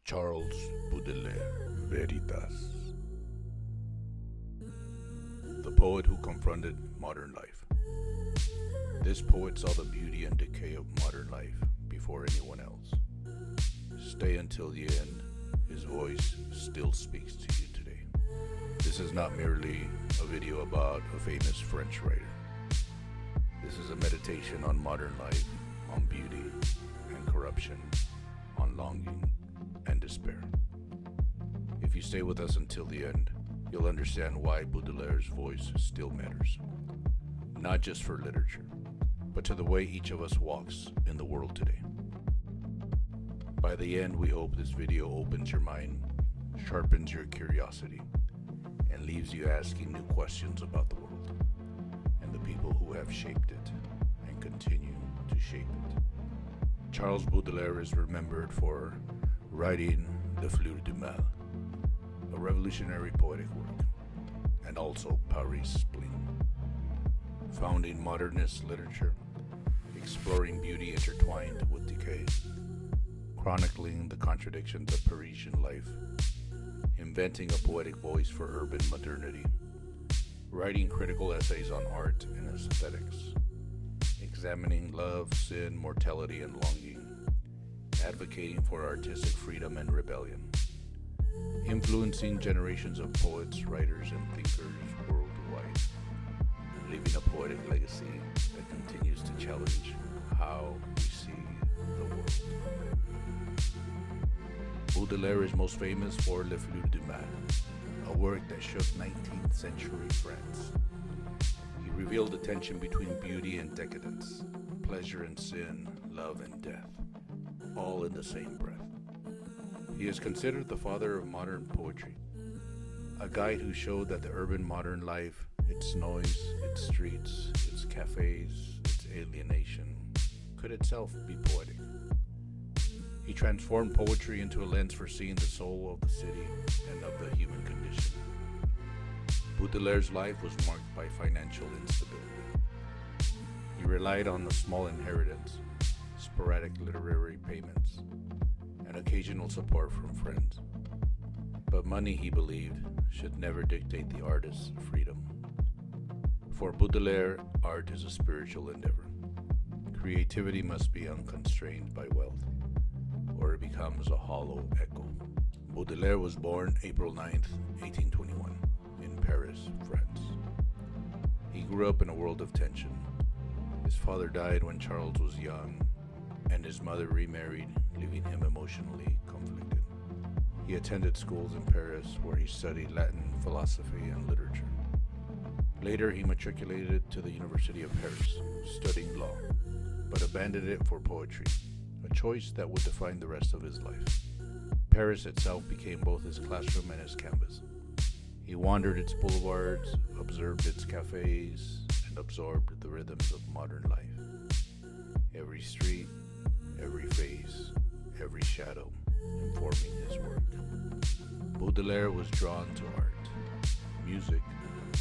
Charles Baudelaire, Veritas. The poet who confronted modern life. This poet saw the beauty and decay of modern life before anyone else. Stay until the end. His voice still speaks to you today. This is not merely a video about a famous French writer. This is a meditation on modern life, on beauty and corruption, on longing and despair. If you stay with us until the end, you'll understand why Baudelaire's voice still matters. Not just for literature, but to the way each of us walks in the world today. By the end, we hope this video opens your mind, sharpens your curiosity, and leaves you asking new questions about the world and the people who have shaped it and continue to shape it. Charles Baudelaire is remembered for writing Les Fleurs du Mal, a revolutionary poetic work, and also Paris Spleen, founding modernist literature, exploring beauty intertwined with decay, chronicling the contradictions of Parisian life, inventing a poetic voice for urban modernity, writing critical essays on art and aesthetics, examining love, sin, mortality, and longing, advocating for artistic freedom and rebellion, influencing generations of poets, writers, and thinkers worldwide, leaving a poetic legacy that continues to challenge how we see the world. Baudelaire is most famous for Les Fleurs du Mal, a work that shook 19th century France. He revealed the tension between beauty and decadence, pleasure and sin, love and death, all in the same breath. He is considered the father of modern poetry, a guide who showed that the urban modern life, its noise, its streets, its cafes, its alienation, could itself be poetic. He transformed poetry into a lens for seeing the soul of the city and of the human condition. Baudelaire's life was marked by financial instability. He relied on a small inheritance, sporadic literary payments, and occasional support from friends. But money, he believed, should never dictate the artist's freedom. For Baudelaire, art is a spiritual endeavor. Creativity must be unconstrained by wealth, or it becomes a hollow echo. Baudelaire was born April 9th, 1821, in Paris, France. He grew up in a world of tension. His father died when Charles was young, and his mother remarried, leaving him emotionally conflicted. He attended schools in Paris where he studied Latin, philosophy, and literature. Later, he matriculated to the University of Paris, studying law, but abandoned it for poetry, a choice that would define the rest of his life. Paris itself became both his classroom and his canvas. He wandered its boulevards, observed its cafes, and absorbed the rhythms of modern life. Every street, every face, every shadow, informing his work. Baudelaire was drawn to art, music,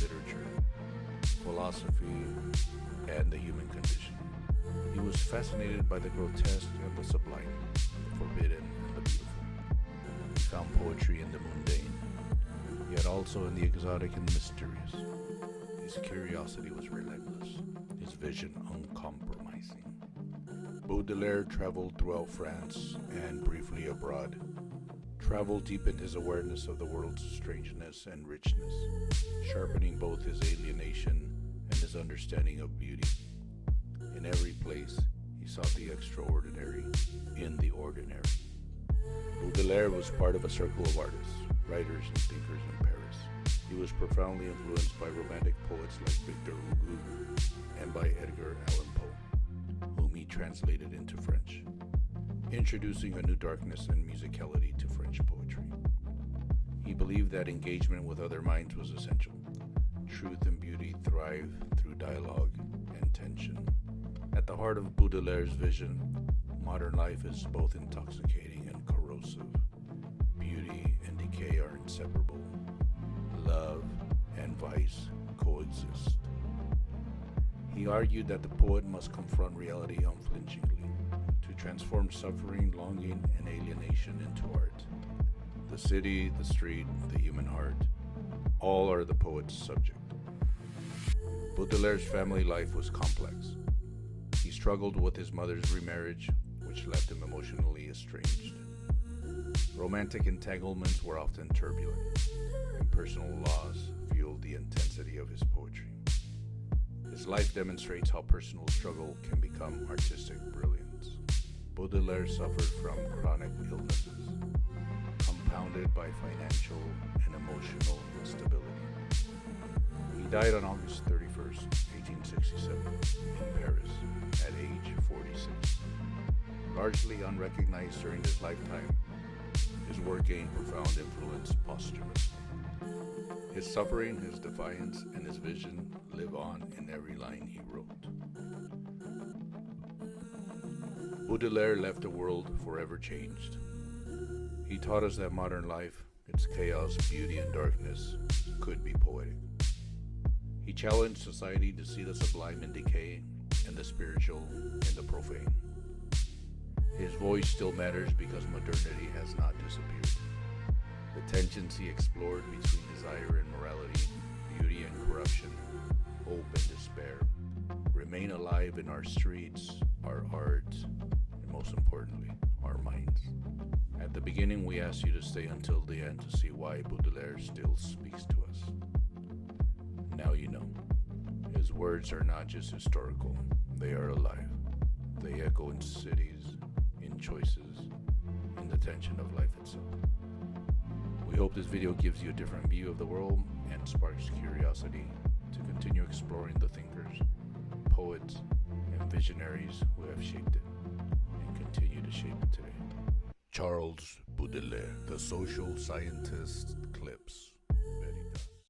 literature, philosophy, and the human condition. He was fascinated by the grotesque and the sublime, the forbidden and the beautiful. He found poetry in the mundane, yet also in the exotic and mysterious. His curiosity was relentless, his vision uncompromising. Baudelaire traveled throughout France and briefly abroad. Travel deepened his awareness of the world's strangeness and richness, sharpening both his alienation and his understanding of beauty. In every place, he saw the extraordinary in the ordinary. Baudelaire was part of a circle of artists, writers, and thinkers in Paris. He was profoundly influenced by romantic poets like Victor Hugo and by Edgar Allan Poe, whom he translated into French, introducing a new darkness and musicality to French poetry. He believed that engagement with other minds was essential. Truth and beauty thrive through dialogue and tension. At the heart of Baudelaire's vision, modern life is both intoxicating and corrosive. Beauty and decay are inseparable. Love and vice coexist. He argued that the poet must confront reality unflinchingly, to transform suffering, longing, and alienation into art. The city, the street, the human heart, all are the poet's subject. Baudelaire's family life was complex. He struggled with his mother's remarriage, which left him emotionally estranged. Romantic entanglements were often turbulent, and personal loss fueled the intensity of his poetry. His life demonstrates how personal struggle can become artistic brilliance. Baudelaire suffered from chronic illnesses, compounded by financial and emotional instability. He died on August 31st, 1867, in Paris, at age 46. Largely unrecognized during his lifetime, his work gained profound influence posthumously. His suffering, his defiance, and his vision live on in every line he wrote. Baudelaire left a world forever changed. He taught us that modern life, its chaos, beauty, and darkness, could be poetic. He challenged society to see the sublime in decay and the spiritual in the profane. His voice still matters because modernity has not disappeared. The tensions he explored between desire and morality, beauty and corruption, hope and despair, remain alive in our streets, our art, and most importantly, our minds. At the beginning, we asked you to stay until the end to see why Baudelaire still speaks to us. Now you know. His words are not just historical, they are alive. They echo in cities, in choices, in the tension of life itself. We hope this video gives you a different view of the world and sparks curiosity to continue exploring the thinkers, poets, and visionaries who have shaped it and continue to shape it today. Charles Baudelaire, The Social Scientist Clips.